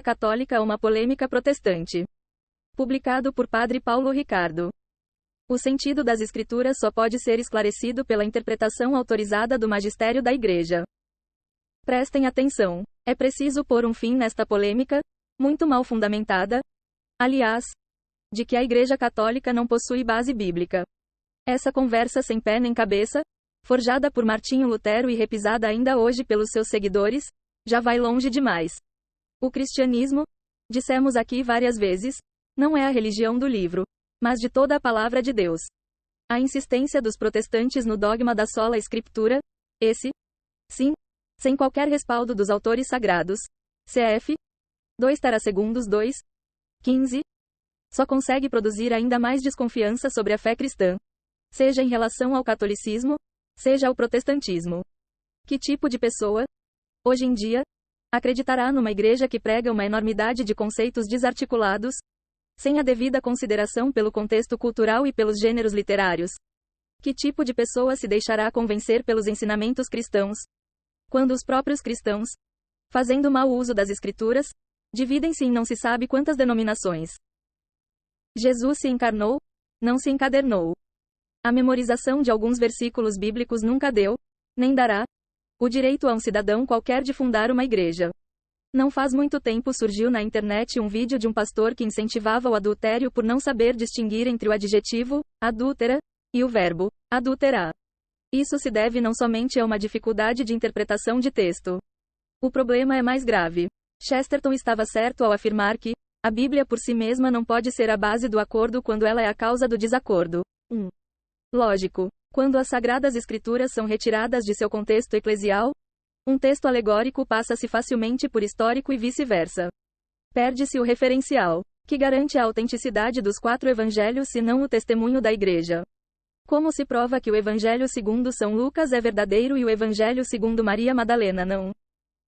Católica uma polêmica protestante. Publicado por Padre Paulo Ricardo. O sentido das Escrituras só pode ser esclarecido pela interpretação autorizada do magistério da Igreja. Prestem atenção. É preciso pôr um fim nesta polêmica, muito mal fundamentada, aliás, de que a Igreja Católica não possui base bíblica. Essa conversa sem pé nem cabeça, forjada por Martinho Lutero e repisada ainda hoje pelos seus seguidores, já vai longe demais. O cristianismo, dissemos aqui várias vezes, não é a religião do livro, mas de toda a palavra de Deus. A insistência dos protestantes no dogma da sola escritura, esse, sim, sem qualquer respaldo dos autores sagrados, cf. 2 Terasegundos 2, 15, só consegue produzir ainda mais desconfiança sobre a fé cristã, seja em relação ao catolicismo, seja ao protestantismo. Que tipo de pessoa, hoje em dia, acreditará numa igreja que prega uma enormidade de conceitos desarticulados, sem a devida consideração pelo contexto cultural e pelos gêneros literários? Que tipo de pessoa se deixará convencer pelos ensinamentos cristãos, quando os próprios cristãos, fazendo mau uso das Escrituras, dividem-se em não se sabe quantas denominações? Jesus se encarnou, não se encadernou. A memorização de alguns versículos bíblicos nunca deu, nem dará, o direito a um cidadão qualquer de fundar uma igreja. Não faz muito tempo surgiu na internet um vídeo de um pastor que incentivava o adultério por não saber distinguir entre o adjetivo, adúltera, e o verbo, adulterar. Isso se deve não somente a uma dificuldade de interpretação de texto. O problema é mais grave. Chesterton estava certo ao afirmar que a Bíblia por si mesma não pode ser a base do acordo quando ela é a causa do desacordo. Lógico. Quando as Sagradas Escrituras são retiradas de seu contexto eclesial, um texto alegórico passa-se facilmente por histórico e vice-versa. Perde-se o referencial, que garante a autenticidade dos 4 evangelhos se não o testemunho da Igreja. Como se prova que o Evangelho segundo São Lucas é verdadeiro e o Evangelho segundo Maria Madalena não?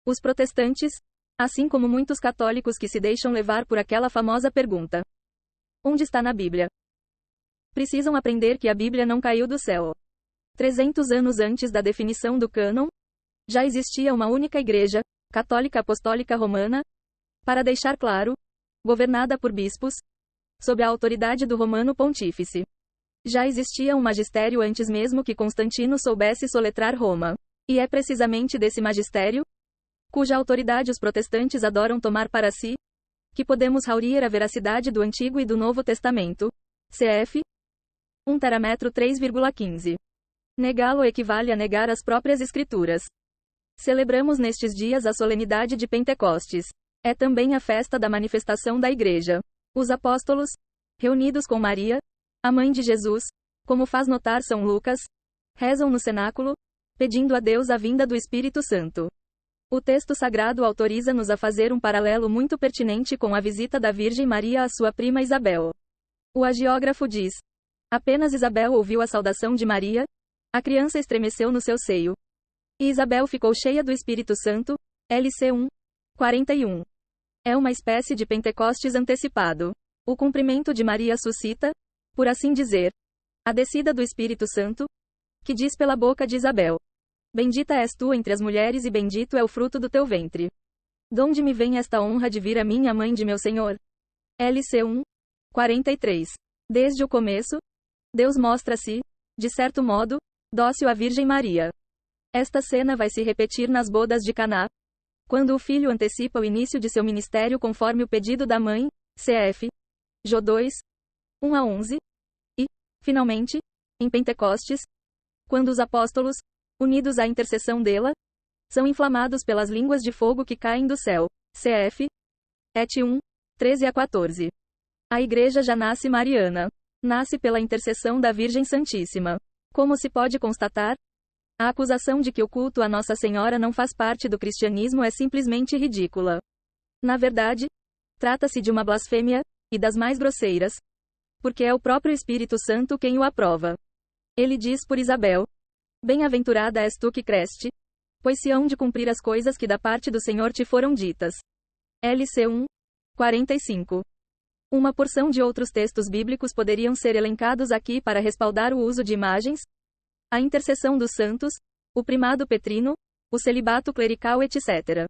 Os protestantes, assim como muitos católicos que se deixam levar por aquela famosa pergunta: onde está na Bíblia? Precisam aprender que a Bíblia não caiu do céu. 300 anos antes da definição do cânon, já existia uma única igreja, católica apostólica romana, para deixar claro, governada por bispos, sob a autoridade do romano pontífice. Já existia um magistério antes mesmo que Constantino soubesse soletrar Roma. E é precisamente desse magistério, cuja autoridade os protestantes adoram tomar para si, que podemos raurir a veracidade do Antigo e do Novo Testamento. Cf. 1 Terametro 3,15. Negá-lo equivale a negar as próprias Escrituras. Celebramos nestes dias a solenidade de Pentecostes. É também a festa da manifestação da Igreja. Os apóstolos, reunidos com Maria, a mãe de Jesus, como faz notar São Lucas, rezam no cenáculo, pedindo a Deus a vinda do Espírito Santo. O texto sagrado autoriza-nos a fazer um paralelo muito pertinente com a visita da Virgem Maria à sua prima Isabel. O hagiógrafo diz: apenas Isabel ouviu a saudação de Maria, a criança estremeceu no seu seio. E Isabel ficou cheia do Espírito Santo. LC 1, 41. É uma espécie de Pentecostes antecipado. O cumprimento de Maria suscita, por assim dizer, a descida do Espírito Santo, que diz pela boca de Isabel: bendita és tu entre as mulheres e bendito é o fruto do teu ventre. Donde me vem esta honra de vir a mim, a mãe de meu Senhor? LC 1, 43. Desde o começo, Deus mostra-se, de certo modo, dócil à Virgem Maria. Esta cena vai se repetir nas bodas de Caná, quando o filho antecipa o início de seu ministério conforme o pedido da mãe, cf. Jó 2, 1 a 11, e, finalmente, em Pentecostes, quando os apóstolos, unidos à intercessão dela, são inflamados pelas línguas de fogo que caem do céu, cf. Et 1, 13 a 14. A Igreja já nasce mariana. Nasce pela intercessão da Virgem Santíssima. Como se pode constatar, a acusação de que o culto a Nossa Senhora não faz parte do cristianismo é simplesmente ridícula. Na verdade, trata-se de uma blasfêmia, e das mais grosseiras, porque é o próprio Espírito Santo quem o aprova. Ele diz por Isabel: bem-aventurada és tu que creste, pois se hão de cumprir as coisas que da parte do Senhor te foram ditas. LC 1, 45. Uma porção de outros textos bíblicos poderiam ser elencados aqui para respaldar o uso de imagens, a intercessão dos santos, o primado petrino, o celibato clerical, etc.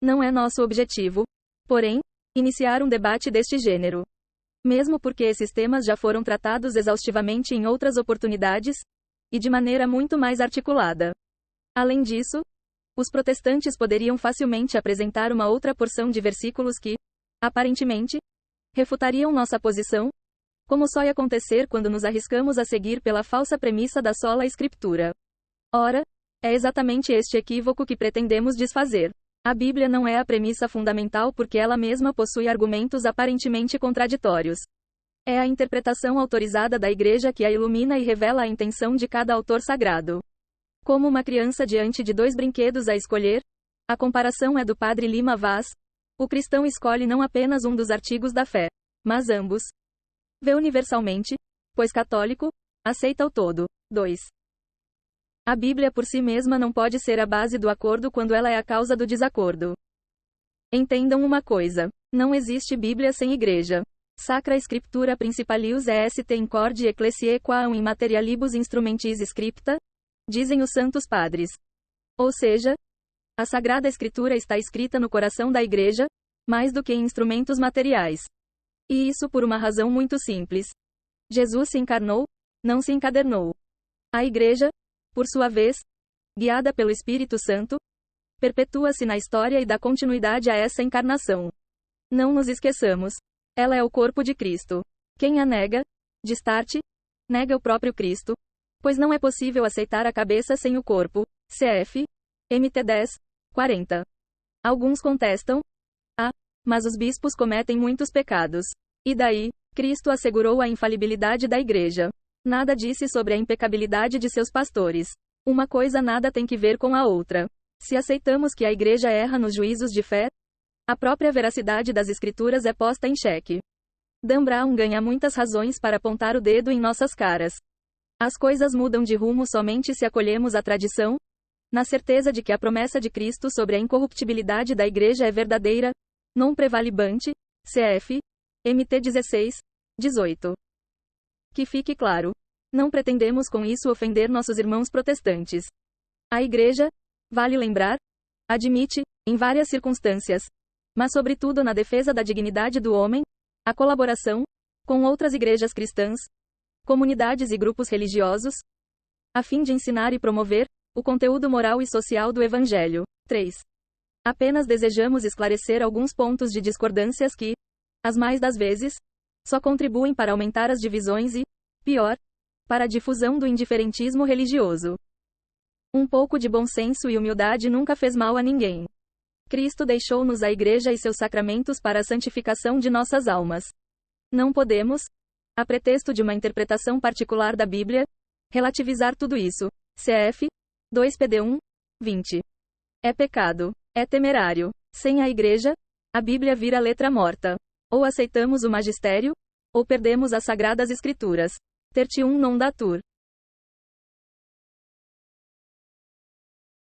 Não é nosso objetivo, porém, iniciar um debate deste gênero. Mesmo porque esses temas já foram tratados exaustivamente em outras oportunidades, e de maneira muito mais articulada. Além disso, os protestantes poderiam facilmente apresentar uma outra porção de versículos que, aparentemente, refutariam nossa posição, como só ia acontecer quando nos arriscamos a seguir pela falsa premissa da sola Escritura. Ora, é exatamente este equívoco que pretendemos desfazer. A Bíblia não é a premissa fundamental porque ela mesma possui argumentos aparentemente contraditórios. É a interpretação autorizada da Igreja que a ilumina e revela a intenção de cada autor sagrado. Como uma criança diante de dois brinquedos a escolher, a comparação é do Padre Lima Vaz. O cristão escolhe não apenas um dos artigos da fé, mas ambos. Vê universalmente, pois católico, aceita o todo. 2. A Bíblia por si mesma não pode ser a base do acordo quando ela é a causa do desacordo. Entendam uma coisa: não existe Bíblia sem Igreja. Sacra Scriptura Principalius est in corde ecclesiae quaum in materialibus instrumentis scripta, dizem os santos padres. Ou seja, a Sagrada Escritura está escrita no coração da Igreja, mais do que em instrumentos materiais. E isso por uma razão muito simples. Jesus se encarnou, não se encadernou. A Igreja, por sua vez, guiada pelo Espírito Santo, perpetua-se na história e dá continuidade a essa encarnação. Não nos esqueçamos. Ela é o corpo de Cristo. Quem a nega, de start, nega o próprio Cristo, pois não é possível aceitar a cabeça sem o corpo. Cf. MT 10, 40. Alguns contestam. Mas os bispos cometem muitos pecados. E daí? Cristo assegurou a infalibilidade da Igreja. Nada disse sobre a impecabilidade de seus pastores. Uma coisa nada tem que ver com a outra. Se aceitamos que a Igreja erra nos juízos de fé, a própria veracidade das Escrituras é posta em xeque. Dan Brown ganha muitas razões para apontar o dedo em nossas caras. As coisas mudam de rumo somente se acolhemos a tradição, na certeza de que a promessa de Cristo sobre a incorruptibilidade da Igreja é verdadeira, non prevalibante, cf. MT 16, 18. Que fique claro. Não pretendemos com isso ofender nossos irmãos protestantes. A Igreja, vale lembrar, admite, em várias circunstâncias, mas sobretudo na defesa da dignidade do homem, a colaboração, com outras igrejas cristãs, comunidades e grupos religiosos, a fim de ensinar e promover o conteúdo moral e social do Evangelho. 3. Apenas desejamos esclarecer alguns pontos de discordâncias que, as mais das vezes, só contribuem para aumentar as divisões e, pior, para a difusão do indiferentismo religioso. Um pouco de bom senso e humildade nunca fez mal a ninguém. Cristo deixou-nos a Igreja e seus sacramentos para a santificação de nossas almas. Não podemos, a pretexto de uma interpretação particular da Bíblia, relativizar tudo isso. Cf. 2 Pd 1, 20. É pecado. É temerário. Sem a Igreja, a Bíblia vira letra morta. Ou aceitamos o magistério, ou perdemos as Sagradas Escrituras. Tertium non datur.